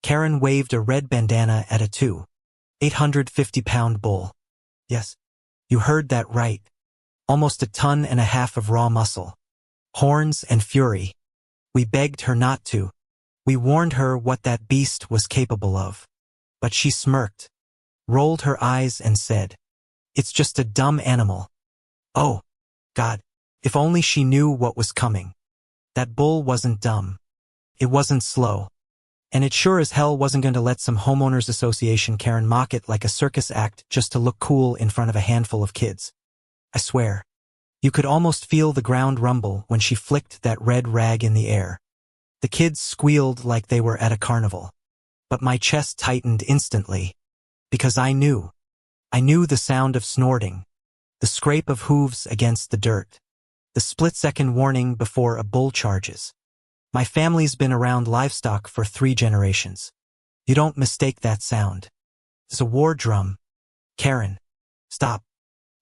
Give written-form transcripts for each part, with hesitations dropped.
Karen waved a red bandana at a 850-pound bull. Yes, you heard that right. Almost 1.5 tons of raw muscle. Horns and fury. We begged her not to. We warned her what that beast was capable of. But she smirked, rolled her eyes and said, "It's just a dumb animal." Oh, God, if only she knew what was coming. That bull wasn't dumb. It wasn't slow. And it sure as hell wasn't going to let some homeowners association Karen mock it like a circus act just to look cool in front of a handful of kids. I swear. You could almost feel the ground rumble when she flicked that red rag in the air. The kids squealed like they were at a carnival. But my chest tightened instantly. Because I knew. I knew the sound of snorting. The scrape of hooves against the dirt. The split-second warning before a bull charges. My family's been around livestock for 3 generations. You don't mistake that sound. It's a war drum. Karen, stop.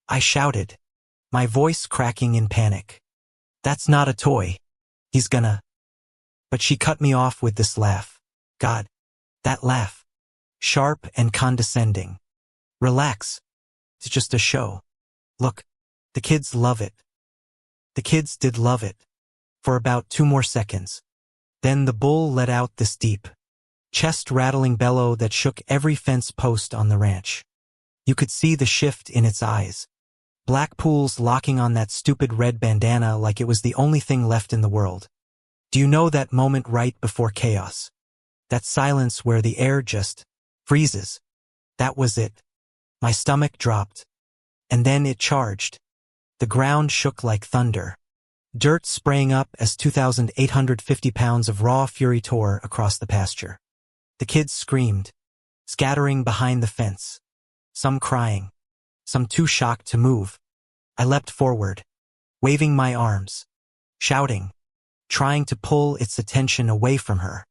I shouted, my voice cracking in panic. That's not a toy. He's gonna. But she cut me off with this laugh. God, that laugh. Sharp and condescending. Relax. It's just a show. Look, the kids love it. The kids did love it. For about 2 more seconds. Then the bull let out this deep, chest-rattling bellow that shook every fence post on the ranch. You could see the shift in its eyes. Black pools locking on that stupid red bandana like it was the only thing left in the world. Do you know that moment right before chaos? That silence where the air just freezes. That was it. My stomach dropped. And then it charged. The ground shook like thunder. Dirt sprang up as 2,850 pounds of raw fury tore across the pasture. The kids screamed, scattering behind the fence. Some crying. Some too shocked to move. I leapt forward, waving my arms, shouting, trying to pull its attention away from her.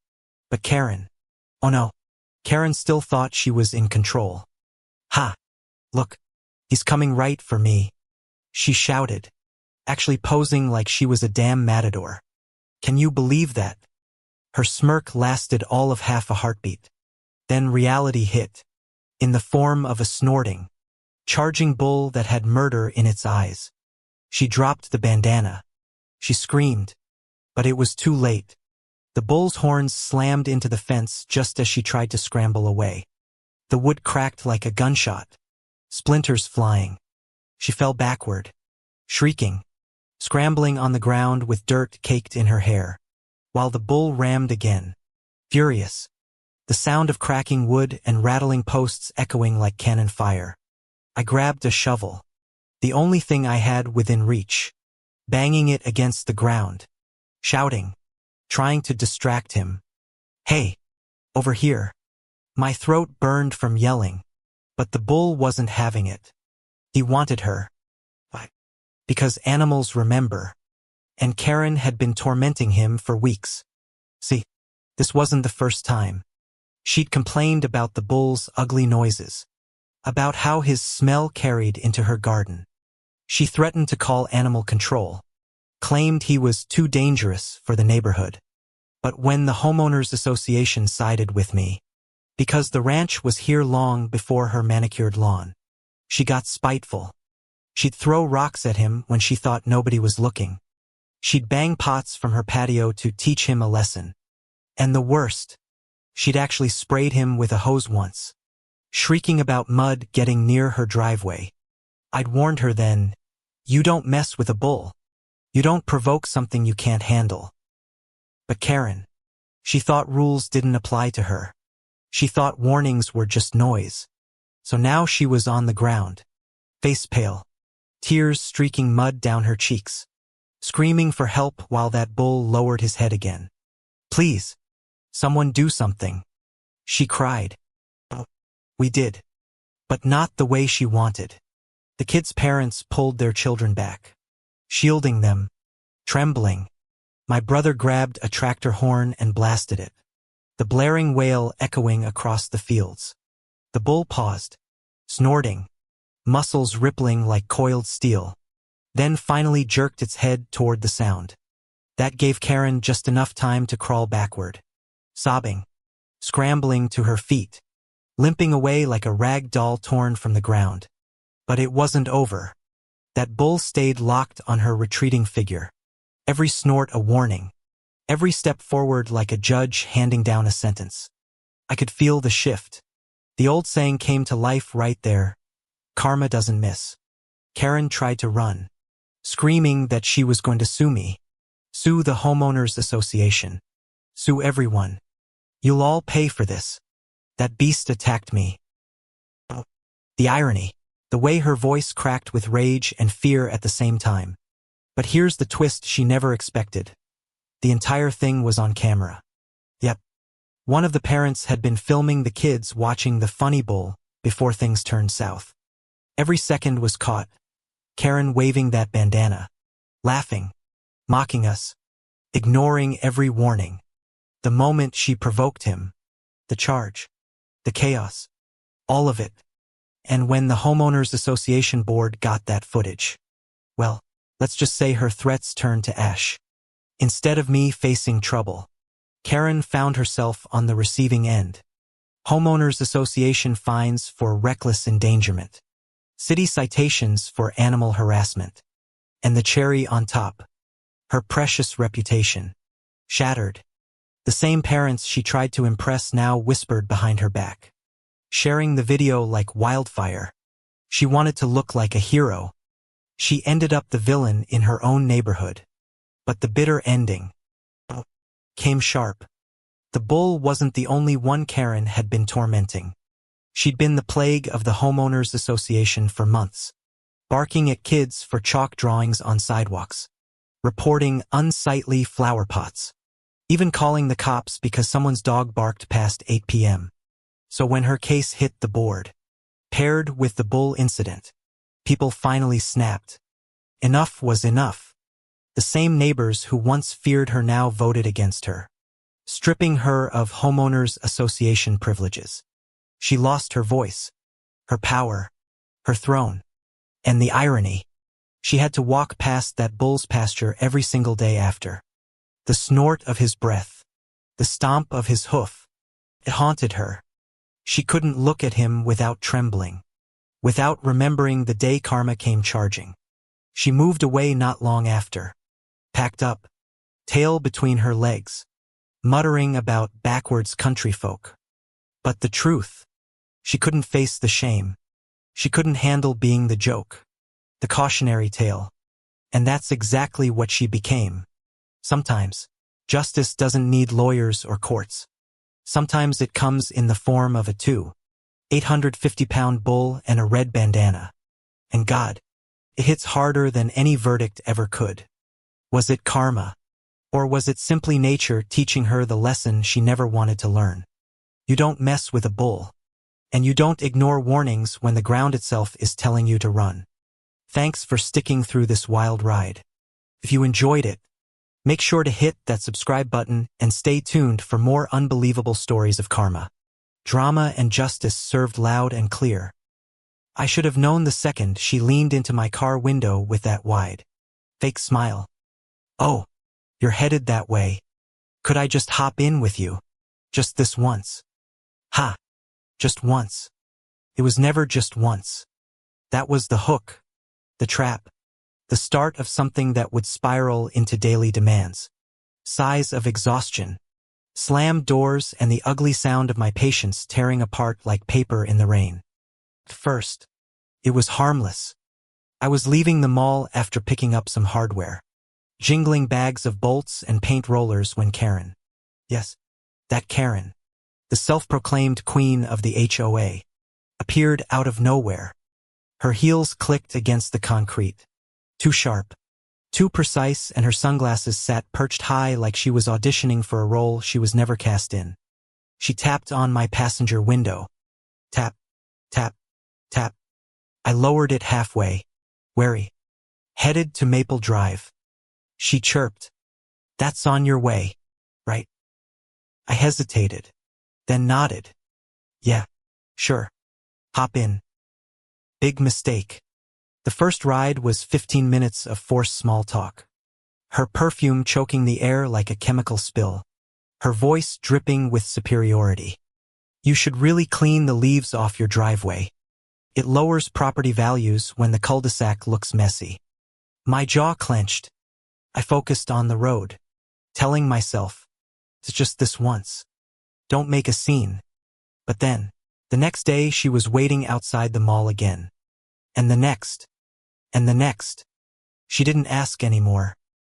But Karen, oh no, Karen still thought she was in control. Ha! Look, he's coming right for me, she shouted, actually posing like she was a damn matador. Can you believe that? Her smirk lasted all of half a heartbeat. Then reality hit, in the form of a snorting, charging bull that had murder in its eyes. She dropped the bandana. She screamed, but it was too late. The bull's horns slammed into the fence just as she tried to scramble away. The wood cracked like a gunshot, splinters flying. She fell backward, shrieking, scrambling on the ground with dirt caked in her hair, while the bull rammed again, furious, the sound of cracking wood and rattling posts echoing like cannon fire. I grabbed a shovel, the only thing I had within reach, banging it against the ground, shouting, trying to distract him. Hey, over here. My throat burned from yelling, but the bull wasn't having it. He wanted her. Why? Because animals remember, and Karen had been tormenting him for weeks. See, this wasn't the first time. She'd complained about the bull's ugly noises, about how his smell carried into her garden. She threatened to call animal control, claimed he was too dangerous for the neighborhood. But when the homeowners association sided with me, because the ranch was here long before her manicured lawn, she got spiteful. She'd throw rocks at him when she thought nobody was looking. She'd bang pots from her patio to teach him a lesson. And the worst, she'd actually sprayed him with a hose once, shrieking about mud getting near her driveway. I'd warned her then, you don't mess with a bull. You don't provoke something you can't handle. But Karen, she thought rules didn't apply to her. She thought warnings were just noise. So now she was on the ground, face pale, tears streaking mud down her cheeks, screaming for help while that bull lowered his head again. Please, someone do something, she cried. We did, but not the way she wanted. The kids' parents pulled their children back, shielding them, trembling. My brother grabbed a tractor horn and blasted it, the blaring wail echoing across the fields. The bull paused, snorting, muscles rippling like coiled steel, then finally jerked its head toward the sound. That gave Karen just enough time to crawl backward, sobbing, scrambling to her feet, limping away like a rag doll torn from the ground. But it wasn't over. That bull stayed locked on her retreating figure. Every snort a warning. Every step forward like a judge handing down a sentence. I could feel the shift. The old saying came to life right there. Karma doesn't miss. Karen tried to run, screaming that she was going to sue me. Sue the homeowners association. Sue everyone. You'll all pay for this. That beast attacked me. The irony. The way her voice cracked with rage and fear at the same time. But here's the twist she never expected. The entire thing was on camera. Yep. One of the parents had been filming the kids watching the funny bull before things turned south. Every second was caught. Karen waving that bandana. Laughing. Mocking us. Ignoring every warning. The moment she provoked him. The charge. The chaos. All of it. And when the homeowners association board got that footage, well, let's just say her threats turned to ash. Instead of me facing trouble, Karen found herself on the receiving end. Homeowners association fines for reckless endangerment. City citations for animal harassment. And the cherry on top, her precious reputation. Shattered. The same parents she tried to impress now whispered behind her back. Sharing the video like wildfire. She wanted to look like a hero. She ended up the villain in her own neighborhood. But the bitter ending came sharp. The bull wasn't the only one Karen had been tormenting. She'd been the plague of the homeowners association for months, barking at kids for chalk drawings on sidewalks, reporting unsightly flower pots, even calling the cops because someone's dog barked past 8 p.m. So when her case hit the board, paired with the bull incident, people finally snapped. Enough was enough. The same neighbors who once feared her now voted against her, stripping her of homeowners association privileges. She lost her voice, her power, her throne. And the irony, she had to walk past that bull's pasture every single day after. The snort of his breath, the stomp of his hoof, it haunted her. She couldn't look at him without trembling, without remembering the day karma came charging. She moved away not long after, packed up, tail between her legs, muttering about backwards country folk. But the truth, she couldn't face the shame. She couldn't handle being the joke, the cautionary tale. And that's exactly what she became. Sometimes, justice doesn't need lawyers or courts. Sometimes it comes in the form of a 850-pound bull and a red bandana. And God, it hits harder than any verdict ever could. Was it karma? Or was it simply nature teaching her the lesson she never wanted to learn? You don't mess with a bull. And you don't ignore warnings when the ground itself is telling you to run. Thanks for sticking through this wild ride. If you enjoyed it, make sure to hit that subscribe button and stay tuned for more unbelievable stories of karma. Drama and justice served loud and clear. I should have known the second she leaned into my car window with that wide, fake smile. Oh, you're headed that way. Could I just hop in with you? Just this once. Ha! Just once. It was never just once. That was the hook, the trap, the start of something that would spiral into daily demands. Sighs of exhaustion, slammed doors, and the ugly sound of my patience tearing apart like paper in the rain. At first, it was harmless. I was leaving the mall after picking up some hardware, jingling bags of bolts and paint rollers when Karen, yes, that Karen, the self-proclaimed queen of the HOA, appeared out of nowhere. Her heels clicked against the concrete. Too sharp, too precise, and her sunglasses sat perched high like she was auditioning for a role she was never cast in. She tapped on my passenger window. Tap, tap, tap. I lowered it halfway, wary. Headed to Maple Drive. She chirped. That's on your way, right? I hesitated, then nodded. Yeah, sure. Hop in. Big mistake. The first ride was 15 minutes of forced small talk. Her perfume choking the air like a chemical spill. her voice dripping with superiority. You should really clean the leaves off your driveway. It lowers property values when the cul-de-sac looks messy. My jaw clenched. I focused on the road, telling myself, it's just this once. Don't make a scene. But then, the next day she was waiting outside the mall again. And the next. And the next. She didn't ask anymore.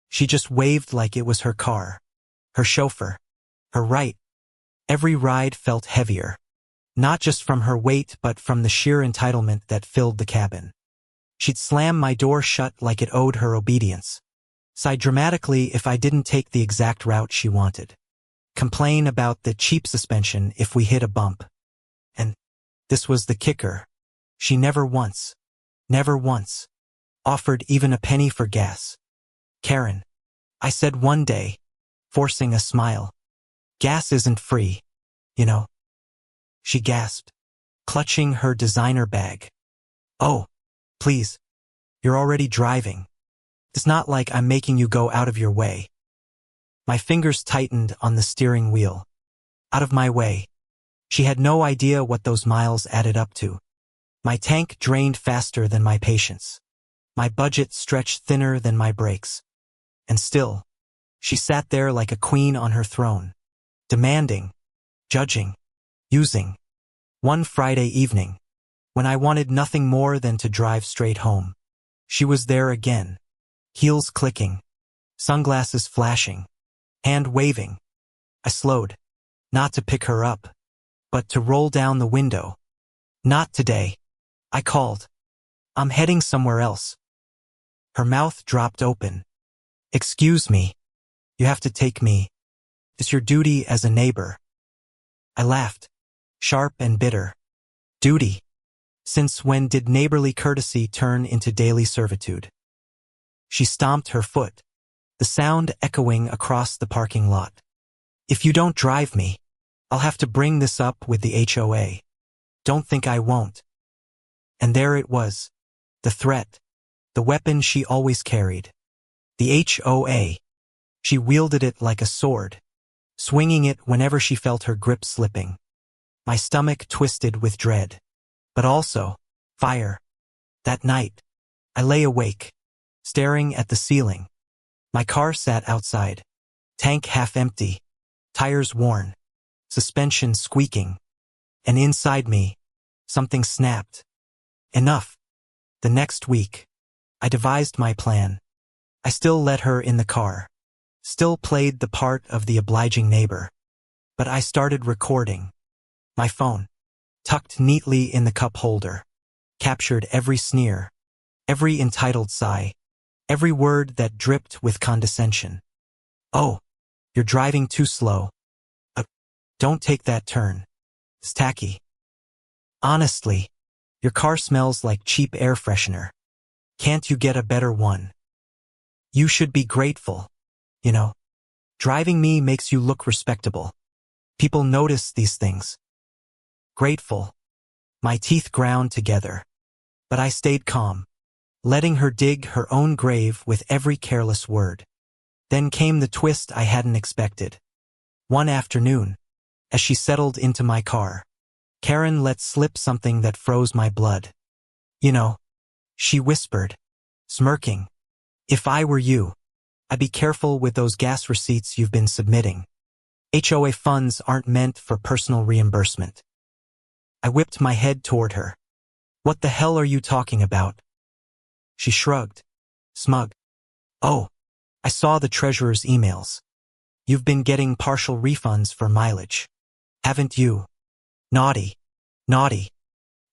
She just waved like it was her car. Her chauffeur. Her right. Every ride felt heavier. Not just from her weight but from the sheer entitlement that filled the cabin. She'd slam my door shut like it owed her obedience. Sigh dramatically if I didn't take the exact route she wanted. Complain about the cheap suspension if we hit a bump. And this was the kicker. She never once offered even a penny for gas. Karen, I said one day, forcing a smile. Gas isn't free, you know. She gasped, clutching her designer bag. Oh, please. You're already driving. It's not like I'm making you go out of your way. My fingers tightened on the steering wheel. Out of my way. She had no idea what those miles added up to. My tank drained faster than my patience. My budget stretched thinner than my brakes. And still, she sat there like a queen on her throne. Demanding, judging, using. One Friday evening, when I wanted nothing more than to drive straight home, she was there again. Heels clicking, sunglasses flashing, hand waving. I slowed, not to pick her up, but to roll down the window. Not today. I called. I'm heading somewhere else. Her mouth dropped open. Excuse me. You have to take me. It's your duty as a neighbor. I laughed, sharp and bitter. Duty? Since when did neighborly courtesy turn into daily servitude? She stomped her foot, the sound echoing across the parking lot. If you don't drive me, I'll have to bring this up with the HOA. Don't think I won't. And there it was, the threat, the weapon she always carried. The HOA. She wielded it like a sword, swinging it whenever she felt her grip slipping. My stomach twisted with dread. But also, fire. That night, I lay awake, staring at the ceiling. My car sat outside, tank half empty, tires worn, suspension squeaking. And inside me, something snapped. Enough. The next week, I devised my plan. I still let her in the car, still played the part of the obliging neighbor. But I started recording. My phone, tucked neatly in the cup holder, captured every sneer, every entitled sigh, every word that dripped with condescension. Oh, you're driving too slow. Don't take that turn. It's tacky. Honestly, your car smells like cheap air freshener. Can't you get a better one? You should be grateful. You know, driving me makes you look respectable. People notice these things. Grateful. My teeth ground together. But I stayed calm, letting her dig her own grave with every careless word. Then came the twist I hadn't expected. One afternoon, as she settled into my car, Karen let slip something that froze my blood. You know, she whispered, smirking, if I were you, I'd be careful with those gas receipts you've been submitting. HOA funds aren't meant for personal reimbursement. I whipped my head toward her. What the hell are you talking about? She shrugged, smug. Oh, I saw the treasurer's emails. You've been getting partial refunds for mileage. Haven't you? Naughty. Naughty.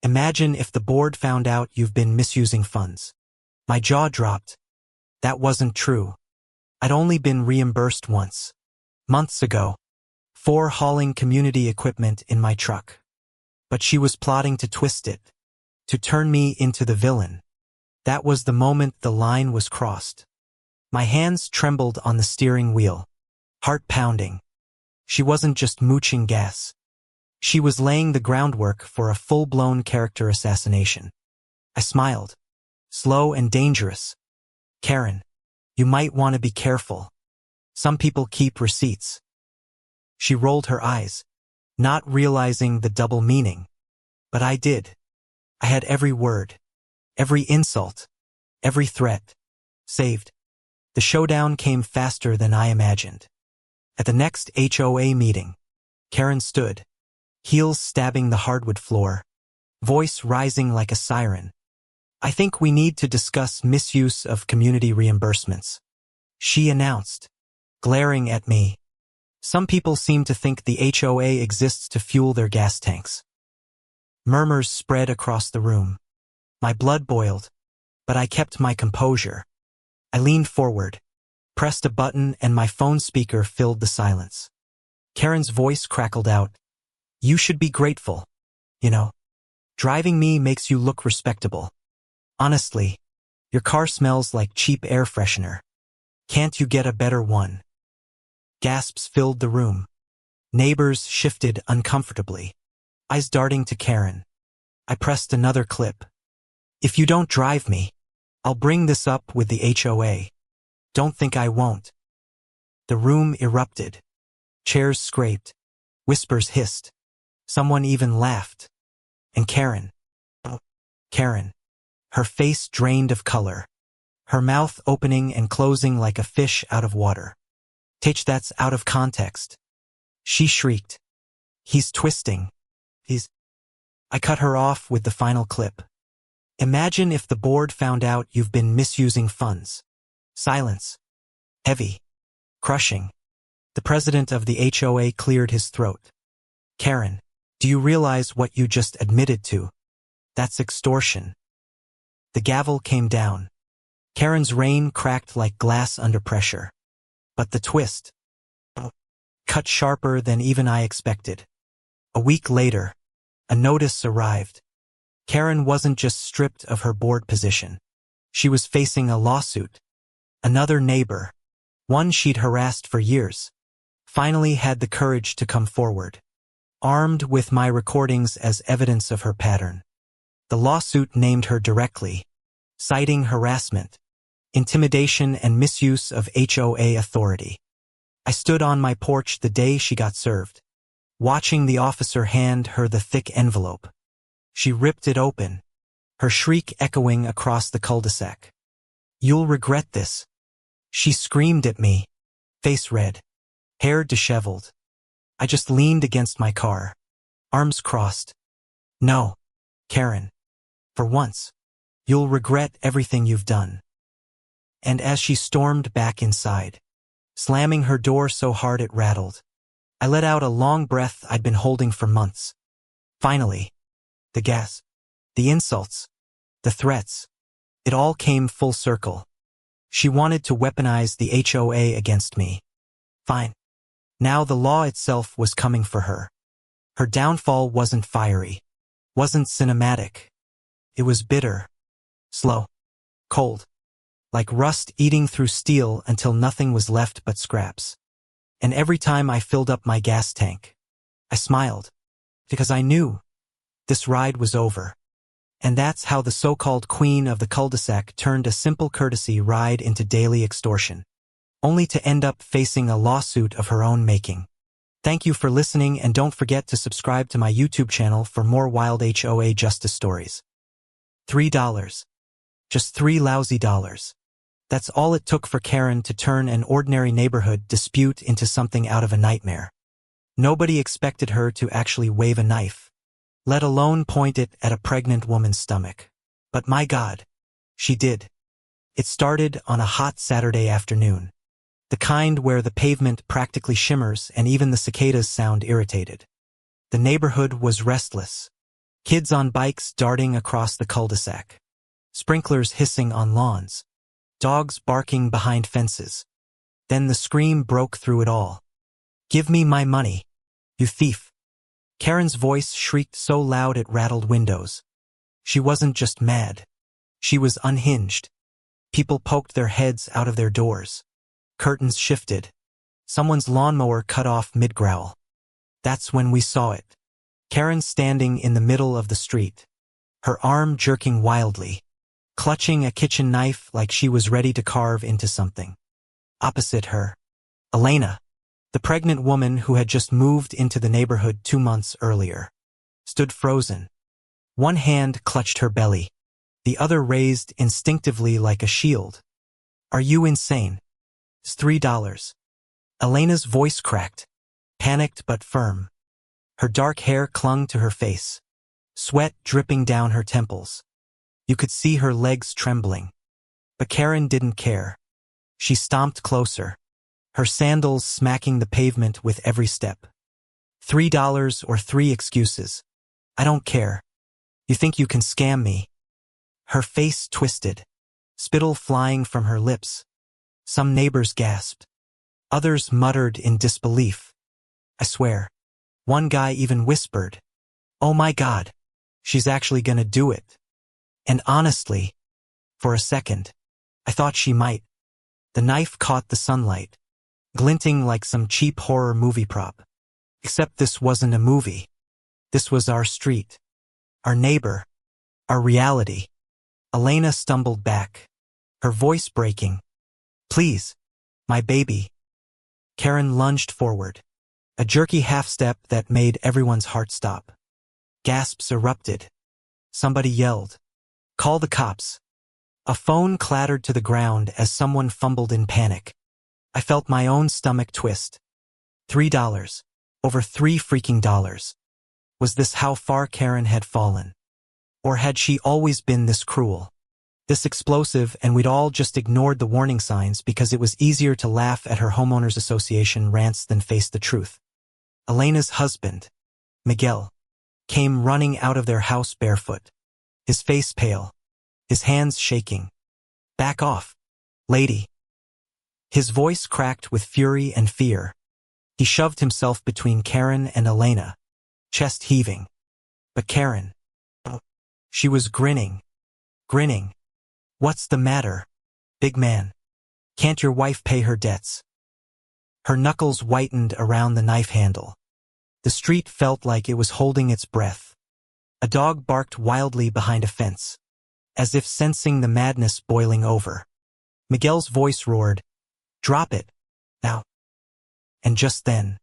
Imagine if the board found out you've been misusing funds. My jaw dropped. That wasn't true. I'd only been reimbursed once. Months ago. For hauling community equipment in my truck. But she was plotting to twist it. To turn me into the villain. That was the moment the line was crossed. My hands trembled on the steering wheel. Heart pounding. She wasn't just mooching gas. She was laying the groundwork for a full-blown character assassination. I smiled. Slow and dangerous. Karen, you might want to be careful. Some people keep receipts. She rolled her eyes, not realizing the double meaning. But I did. I had every word, every insult, every threat saved. The showdown came faster than I imagined. At the next HOA meeting, Karen stood, heels stabbing the hardwood floor, voice rising like a siren. "I think we need to discuss misuse of community reimbursements," she announced, glaring at me. "Some people seem to think the HOA exists to fuel their gas tanks." Murmurs spread across the room. My blood boiled, but I kept my composure. I leaned forward, pressed a button, and my phone speaker filled the silence. Karen's voice crackled out. "You should be grateful. You know, driving me makes you look respectable. Honestly, your car smells like cheap air freshener. Can't you get a better one?" Gasps filled the room. Neighbors shifted uncomfortably, eyes darting to Karen. I pressed another clip. "If you don't drive me, I'll bring this up with the HOA. Don't think I won't." The room erupted. Chairs scraped. Whispers hissed. Someone even laughed. And Karen. Oh, Karen. Her face drained of color. Her mouth opening and closing like a fish out of water. "Tach, that's out of context," she shrieked. "He's twisting. I cut her off with the final clip. "Imagine if the board found out you've been misusing funds." Silence. Heavy. Crushing. The president of the HOA cleared his throat. "Karen, do you realize what you just admitted to? That's extortion." The gavel came down. Karen's rein cracked like glass under pressure. But the twist cut sharper than even I expected. A week later, a notice arrived. Karen wasn't just stripped of her board position. She was facing a lawsuit. Another neighbor, one she'd harassed for years, finally had the courage to come forward, armed with my recordings as evidence of her pattern. The lawsuit named her directly, citing harassment, intimidation, and misuse of HOA authority. I stood on my porch the day she got served, watching the officer hand her the thick envelope. She ripped it open, her shriek echoing across the cul-de-sac. "You'll regret this," she screamed at me, face red, hair disheveled. I just leaned against my car, arms crossed. "No, Karen. For once, you'll regret everything you've done." And as she stormed back inside, slamming her door so hard it rattled, I let out a long breath I'd been holding for months. Finally, the gas, the insults, the threats, it all came full circle. She wanted to weaponize the HOA against me. Fine. Now the law itself was coming for her. Her downfall wasn't fiery, wasn't cinematic. It was bitter, slow, cold, like rust eating through steel until nothing was left but scraps. And every time I filled up my gas tank, I smiled, because I knew this ride was over. And that's how the so-called queen of the cul-de-sac turned a simple courtesy ride into daily extortion, only to end up facing a lawsuit of her own making. Thank you for listening, and don't forget to subscribe to my YouTube channel for more wild HOA justice stories. $3. Just $3 lousy dollars. That's all it took for Karen to turn an ordinary neighborhood dispute into something out of a nightmare. Nobody expected her to actually wave a knife, let alone point it at a pregnant woman's stomach. But my God, she did. It started on a hot Saturday afternoon, the kind where the pavement practically shimmers and even the cicadas sound irritated. The neighborhood was restless. Kids on bikes darting across the cul-de-sac, sprinklers hissing on lawns, dogs barking behind fences. Then the scream broke through it all. "Give me my money, you thief." Karen's voice shrieked so loud it rattled windows. She wasn't just mad. She was unhinged. People poked their heads out of their doors. Curtains shifted. Someone's lawnmower cut off mid-growl. That's when we saw it. Karen standing in the middle of the street, her arm jerking wildly, clutching a kitchen knife like she was ready to carve into something. Opposite her, Elena, The pregnant woman who had just moved into the neighborhood 2 months earlier stood frozen. One hand clutched her belly, the other raised instinctively like a shield. "Are you insane? It's $3. Elena's voice cracked, panicked but firm. Her dark hair clung to her face, sweat dripping down her temples. You could see her legs trembling. But Karen didn't care. She stomped closer, her sandals smacking the pavement with every step. $3 or 3 excuses. I don't care. You think you can scam me?" Her face twisted, spittle flying from her lips. Some neighbors gasped. Others muttered in disbelief. "I swear." One guy even whispered, "Oh my God, she's actually gonna do it." And honestly, for a second, I thought she might. The knife caught the sunlight, glinting like some cheap horror movie prop. Except this wasn't a movie. This was our street, our neighbor, our reality. Elena stumbled back, her voice breaking. "Please, my baby." Karen lunged forward, a jerky half-step that made everyone's heart stop. Gasps erupted. Somebody yelled, "Call the cops." A phone clattered to the ground as someone fumbled in panic. I felt my own stomach twist. $3. Over $3 freaking. Was this how far Karen had fallen? Or had she always been this cruel, this explosive, and we'd all just ignored the warning signs because it was easier to laugh at her homeowners association rants than face the truth? Elena's husband, Miguel, came running out of their house barefoot, his face pale, his hands shaking. "Back off, lady." His voice cracked with fury and fear. He shoved himself between Karen and Elena, chest heaving. But Karen, she was grinning. "What's the matter, big man? Can't your wife pay her debts?" Her knuckles whitened around the knife handle. The street felt like it was holding its breath. A dog barked wildly behind a fence, as if sensing the madness boiling over. Miguel's voice roared, "Drop it, now." And just then,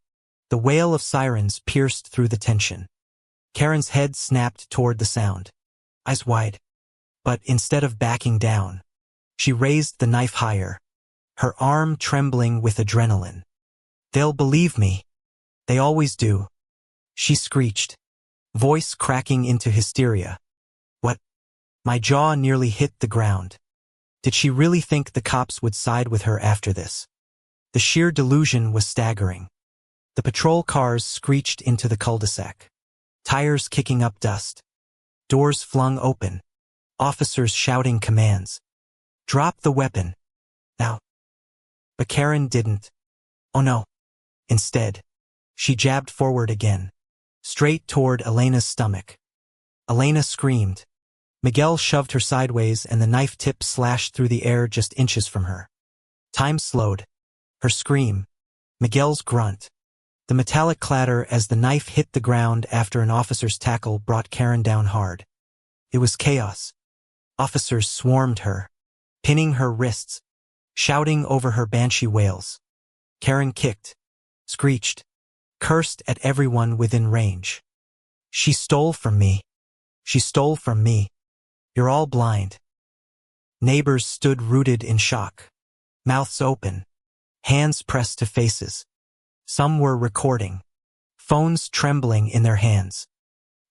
the wail of sirens pierced through the tension. Karen's head snapped toward the sound, eyes wide. But instead of backing down, she raised the knife higher, her arm trembling with adrenaline. "They'll believe me. They always do," she screeched, voice cracking into hysteria. "What?" My jaw nearly hit the ground. Did she really think the cops would side with her after this? The sheer delusion was staggering. The patrol cars screeched into the cul-de-sac, tires kicking up dust, doors flung open, officers shouting commands. "Drop the weapon, now." But Karen didn't. Oh no. Instead, she jabbed forward again, straight toward Elena's stomach. Elena screamed. Miguel shoved her sideways and the knife tip slashed through the air just inches from her. Time slowed. Her scream, Miguel's grunt, the metallic clatter as the knife hit the ground after an officer's tackle brought Karen down hard. It was chaos. Officers swarmed her, pinning her wrists, shouting over her banshee wails. Karen kicked, screeched, cursed at everyone within range. "She stole from me. She stole from me. You're all blind." Neighbors stood rooted in shock, mouths open, hands pressed to faces. Some were recording, phones trembling in their hands.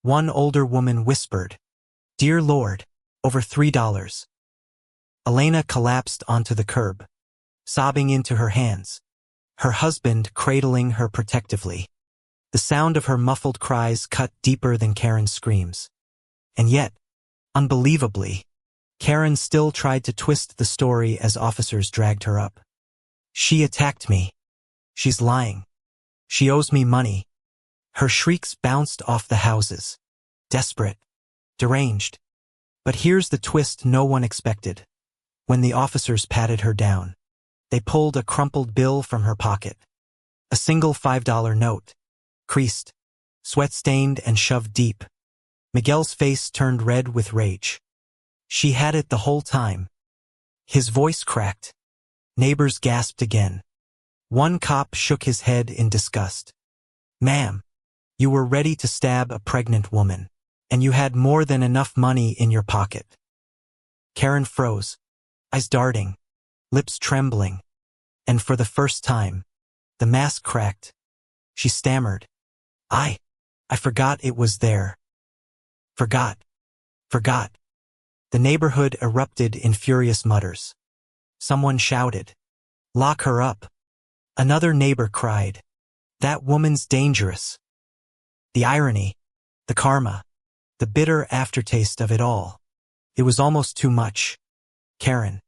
One older woman whispered, "Dear Lord, over $3. Elena collapsed onto the curb, sobbing into her hands, her husband cradling her protectively. The sound of her muffled cries cut deeper than Karen's screams. And yet, unbelievably, Karen still tried to twist the story as officers dragged her up. "She attacked me. She's lying. She owes me money." Her shrieks bounced off the houses, desperate, deranged. But here's the twist no one expected. When the officers patted her down, they pulled a crumpled bill from her pocket. A single $5 note, creased, sweat-stained and shoved deep. Miguel's face turned red with rage. "She had it the whole time." His voice cracked. Neighbors gasped again. One cop shook his head in disgust. "Ma'am, you were ready to stab a pregnant woman, and you had more than enough money in your pocket." Karen froze, eyes darting, lips trembling, and for the first time, the mask cracked. She stammered, I forgot it was there. Forgot. The neighborhood erupted in furious mutters. Someone shouted, "Lock her up." Another neighbor cried, "That woman's dangerous." The irony, the karma, the bitter aftertaste of it all. It was almost too much. Karen,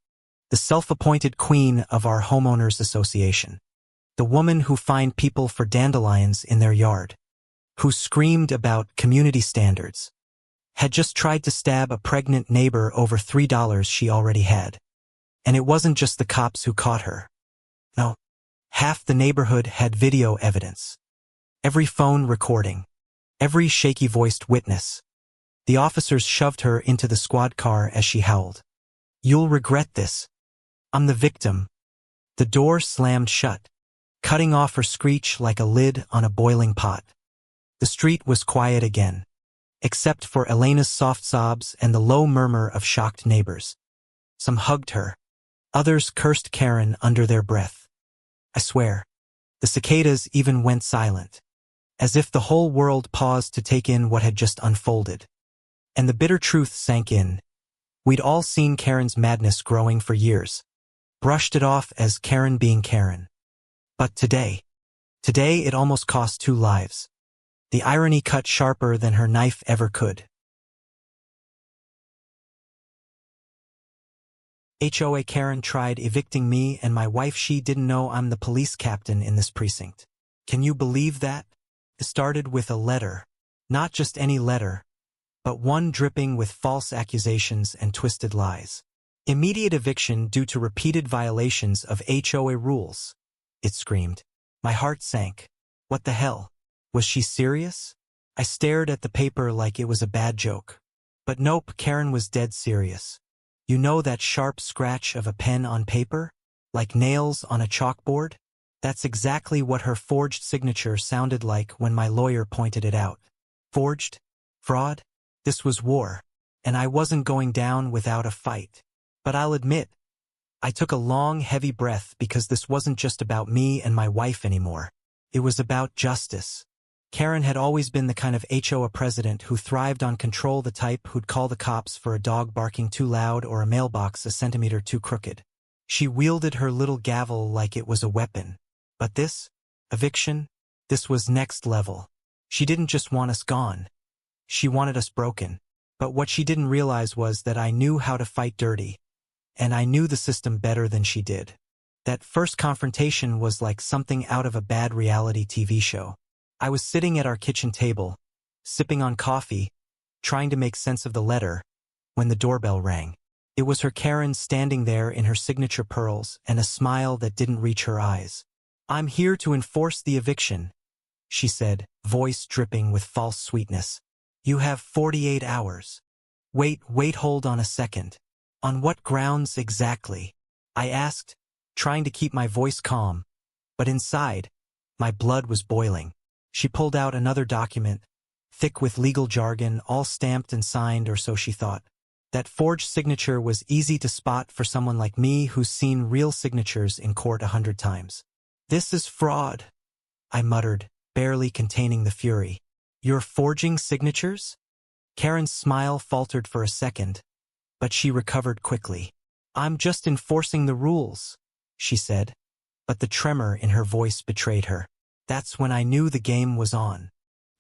the self-appointed queen of our homeowners association, the woman who fined people for dandelions in their yard, who screamed about community standards, had just tried to stab a pregnant neighbor over $3 she already had. And it wasn't just the cops who caught her. No, half the neighborhood had video evidence. Every phone recording, every shaky-voiced witness. The officers shoved her into the squad car as she howled, "You'll regret this. I'm the victim." The door slammed shut, cutting off her screech like a lid on a boiling pot. The street was quiet again, except for Elena's soft sobs and the low murmur of shocked neighbors. Some hugged her. Others cursed Karen under their breath. I swear, the cicadas even went silent, as if the whole world paused to take in what had just unfolded. And the bitter truth sank in. We'd all seen Karen's madness growing for years, brushed it off as Karen being Karen. But today it almost cost 2 lives. The irony cut sharper than her knife ever could. HOA Karen tried evicting me and my wife. She didn't know I'm the police captain in this precinct. Can you believe that? It started with a letter. Not just any letter, but one dripping with false accusations and twisted lies. Immediate eviction due to repeated violations of HOA rules. It screamed. My heart sank. What the hell? Was she serious? I stared at the paper like it was a bad joke. But nope, Karen was dead serious. You know that sharp scratch of a pen on paper? Like nails on a chalkboard? That's exactly what her forged signature sounded like when my lawyer pointed it out. Forged? Fraud? This was war, and I wasn't going down without a fight. But I'll admit, I took a long, heavy breath because this wasn't just about me and my wife anymore. It was about justice. Karen had always been the kind of HOA president who thrived on control, the type who'd call the cops for a dog barking too loud or a mailbox a centimeter too crooked. She wielded her little gavel like it was a weapon. But this, eviction, this was next level. She didn't just want us gone. She wanted us broken. But what she didn't realize was that I knew how to fight dirty. And I knew the system better than she did. That first confrontation was like something out of a bad reality TV show. I was sitting at our kitchen table, sipping on coffee, trying to make sense of the letter, when the doorbell rang. It was her Karen standing there in her signature pearls and a smile that didn't reach her eyes. "I'm here to enforce the eviction," she said, voice dripping with false sweetness. "You have 48 hours. Wait, hold on a second. On what grounds exactly?" I asked, trying to keep my voice calm, but inside, my blood was boiling. She pulled out another document, thick with legal jargon, all stamped and signed, or so she thought. That forged signature was easy to spot for someone like me who's seen real signatures in court 100 times. "This is fraud," I muttered, barely containing the fury. "You're forging signatures?" Karen's smile faltered for a second, but she recovered quickly. "I'm just enforcing the rules," she said, but the tremor in her voice betrayed her. That's when I knew the game was on.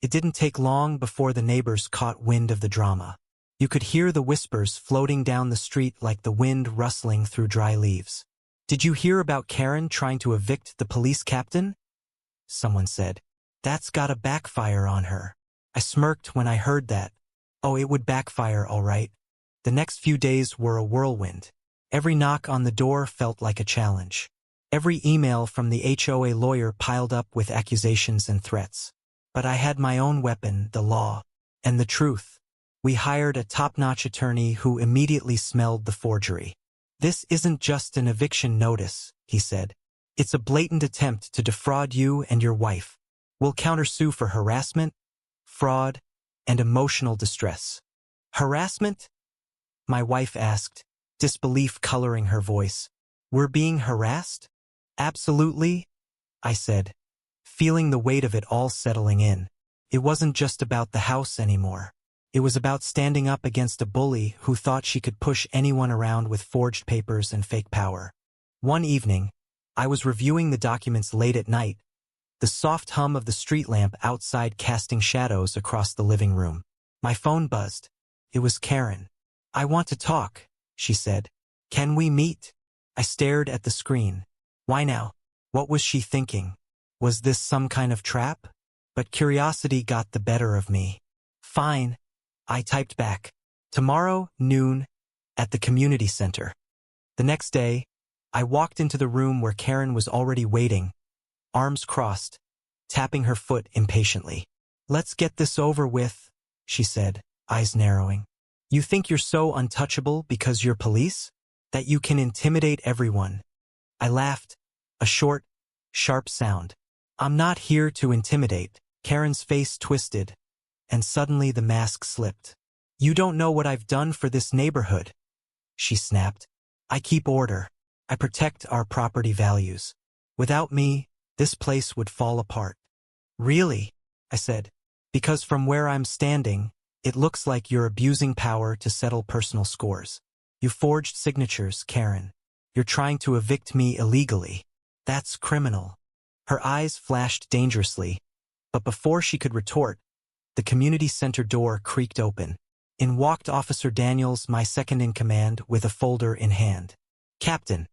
It didn't take long before the neighbors caught wind of the drama. You could hear the whispers floating down the street like the wind rustling through dry leaves. "Did you hear about Karen trying to evict the police captain?" someone said. "That's gotta backfire on her." I smirked when I heard that. Oh, it would backfire, all right. The next few days were a whirlwind. Every knock on the door felt like a challenge. Every email from the HOA lawyer piled up with accusations and threats. But I had my own weapon, the law, and the truth. We hired a top-notch attorney who immediately smelled the forgery. "This isn't just an eviction notice," he said. It's a blatant attempt to defraud you and your wife. We'll countersue for harassment, fraud, and emotional distress. Harassment? My wife asked, disbelief coloring her voice. We're being harassed? Absolutely, I said, feeling the weight of it all settling in. It wasn't just about the house anymore. It was about standing up against a bully who thought she could push anyone around with forged papers and fake power. One evening, I was reviewing the documents late at night, the soft hum of the street lamp outside casting shadows across the living room. My phone buzzed. It was Karen. I want to talk, she said. Can we meet? I stared at the screen. Why now? What was she thinking? Was this some kind of trap? But curiosity got the better of me. Fine, I typed back. Tomorrow, noon, at the community center. The next day, I walked into the room where Karen was already waiting, arms crossed, tapping her foot impatiently. Let's get this over with, she said, eyes narrowing. You think you're so untouchable because you're police? That you can intimidate everyone? I laughed, a short, sharp sound. I'm not here to intimidate. Karen's face twisted, and suddenly the mask slipped. You don't know what I've done for this neighborhood, she snapped. I keep order. I protect our property values. Without me, this place would fall apart. Really? I said. Because from where I'm standing, it looks like you're abusing power to settle personal scores. You forged signatures, Karen. You're trying to evict me illegally. That's criminal. Her eyes flashed dangerously, but before she could retort, the community center door creaked open. In walked Officer Daniels, my second-in-command, with a folder in hand. Captain,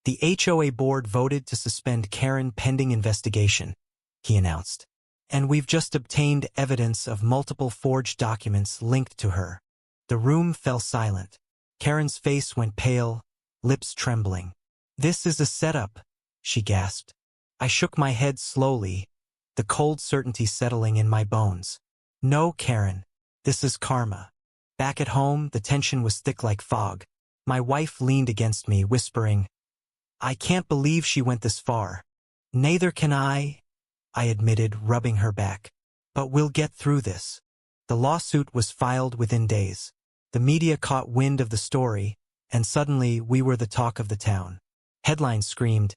the HOA board voted to suspend Karen pending investigation, he announced. And we've just obtained evidence of multiple forged documents linked to her. The room fell silent. Karen's face went pale, lips trembling. This is a setup, she gasped. I shook my head slowly, the cold certainty settling in my bones. No, Karen, this is karma. Back at home, the tension was thick like fog. My wife leaned against me, whispering, I can't believe she went this far. Neither can I admitted, rubbing her back. But we'll get through this. The lawsuit was filed within days. The media caught wind of the story, and suddenly we were the talk of the town. Headlines screamed,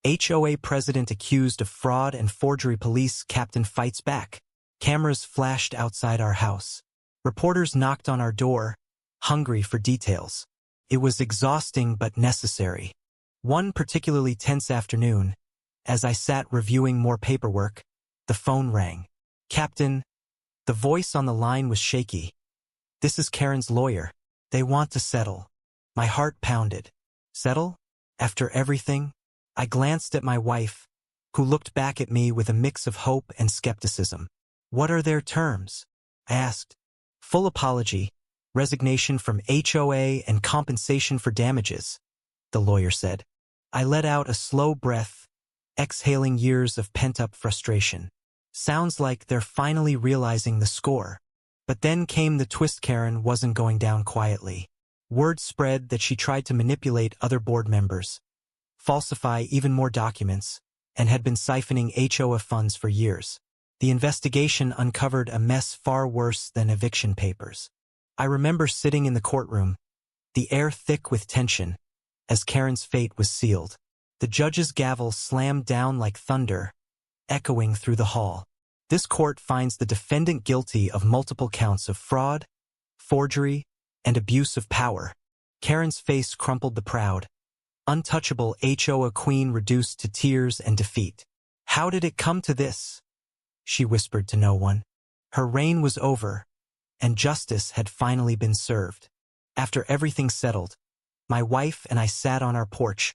HOA president accused of fraud and forgery, police captain fights back. Cameras flashed outside our house. Reporters knocked on our door, hungry for details. It was exhausting but necessary. One particularly tense afternoon, as I sat reviewing more paperwork, the phone rang. Captain, the voice on the line was shaky. This is Karen's lawyer. They want to settle. My heart pounded. Settle? After everything? I glanced at my wife, who looked back at me with a mix of hope and skepticism. What are their terms? I asked. Full apology, resignation from HOA, and compensation for damages, the lawyer said. I let out a slow breath, exhaling years of pent-up frustration. Sounds like they're finally realizing the score. But then came the twist. Karen wasn't going down quietly. Word spread that she tried to manipulate other board members, falsify even more documents, and had been siphoning HOA funds for years. The investigation uncovered a mess far worse than eviction papers. I remember sitting in the courtroom, the air thick with tension, as Karen's fate was sealed. The judge's gavel slammed down like thunder, echoing through the hall. This court finds the defendant guilty of multiple counts of fraud, forgery, and abuse of power. Karen's face crumpled. The proud, untouchable HOA queen reduced to tears and defeat. How did it come to this? She whispered to no one. Her reign was over, and justice had finally been served. After everything settled, my wife and I sat on our porch,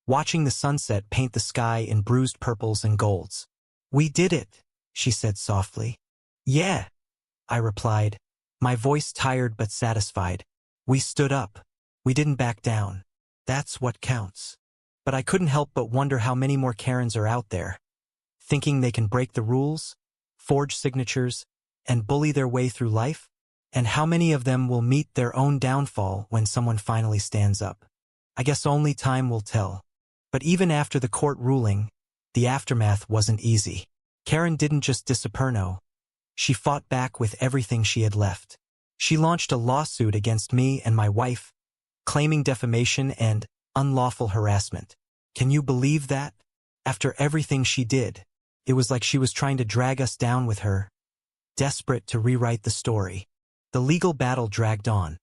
watching the sunset paint the sky in bruised purples and golds. We did it, she said softly. Yeah, I replied, my voice tired but satisfied. We stood up. We didn't back down. That's what counts. But I couldn't help but wonder how many more Karens are out there, thinking they can break the rules, forge signatures, and bully their way through life, and how many of them will meet their own downfall when someone finally stands up. I guess only time will tell. But even after the court ruling, the aftermath wasn't easy. Karen didn't just disappear, no. She fought back with everything she had left. She launched a lawsuit against me and my wife, claiming defamation and unlawful harassment. Can you believe that? After everything she did, it was like she was trying to drag us down with her, desperate to rewrite the story. The legal battle dragged on,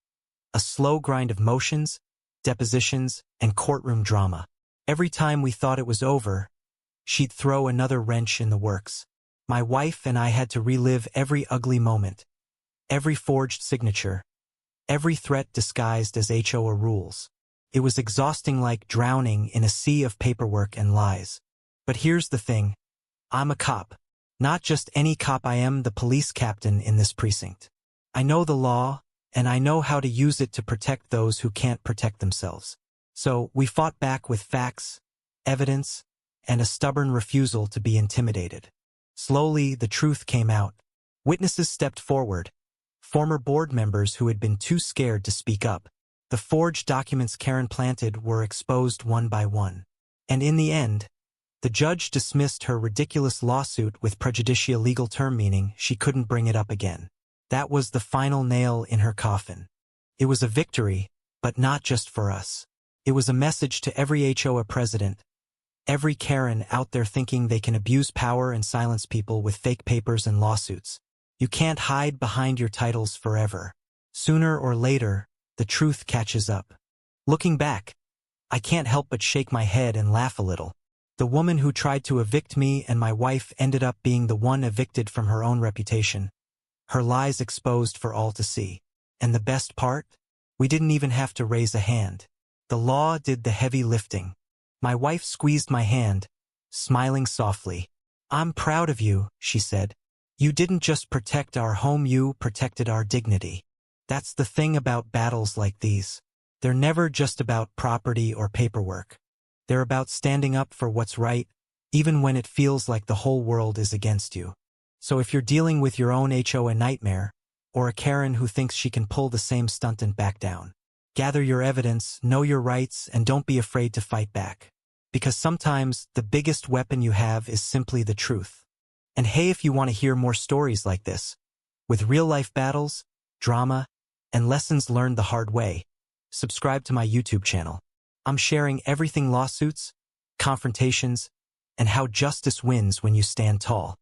a slow grind of motions, depositions, and courtroom drama. Every time we thought it was over, she'd throw another wrench in the works. My wife and I had to relive every ugly moment, every forged signature, every threat disguised as HOA rules. It was exhausting, like drowning in a sea of paperwork and lies. But here's the thing. I'm a cop. Not just any cop, I am the police captain in this precinct. I know the law, and I know how to use it to protect those who can't protect themselves. So we fought back with facts, evidence, and a stubborn refusal to be intimidated. Slowly, the truth came out. Witnesses stepped forward, former board members who had been too scared to speak up. The forged documents Karen planted were exposed one by one. And in the end, the judge dismissed her ridiculous lawsuit with prejudicial legal term, meaning she couldn't bring it up again. That was the final nail in her coffin. It was a victory, but not just for us. It was a message to every HOA president, every Karen out there thinking they can abuse power and silence people with fake papers and lawsuits. You can't hide behind your titles forever. Sooner or later, the truth catches up. Looking back, I can't help but shake my head and laugh a little. The woman who tried to evict me and my wife ended up being the one evicted from her own reputation. Her lies exposed for all to see. And the best part? We didn't even have to raise a hand. The law did the heavy lifting. My wife squeezed my hand, smiling softly. I'm proud of you, she said. You didn't just protect our home, you protected our dignity. That's the thing about battles like these. They're never just about property or paperwork. They're about standing up for what's right, even when it feels like the whole world is against you. So if you're dealing with your own HOA nightmare, or a Karen who thinks she can pull the same stunt and back down, gather your evidence, know your rights, and don't be afraid to fight back. Because sometimes the biggest weapon you have is simply the truth. And hey, if you want to hear more stories like this, with real-life battles, drama, and lessons learned the hard way, subscribe to my YouTube channel. I'm sharing everything: lawsuits, confrontations, and how justice wins when you stand tall.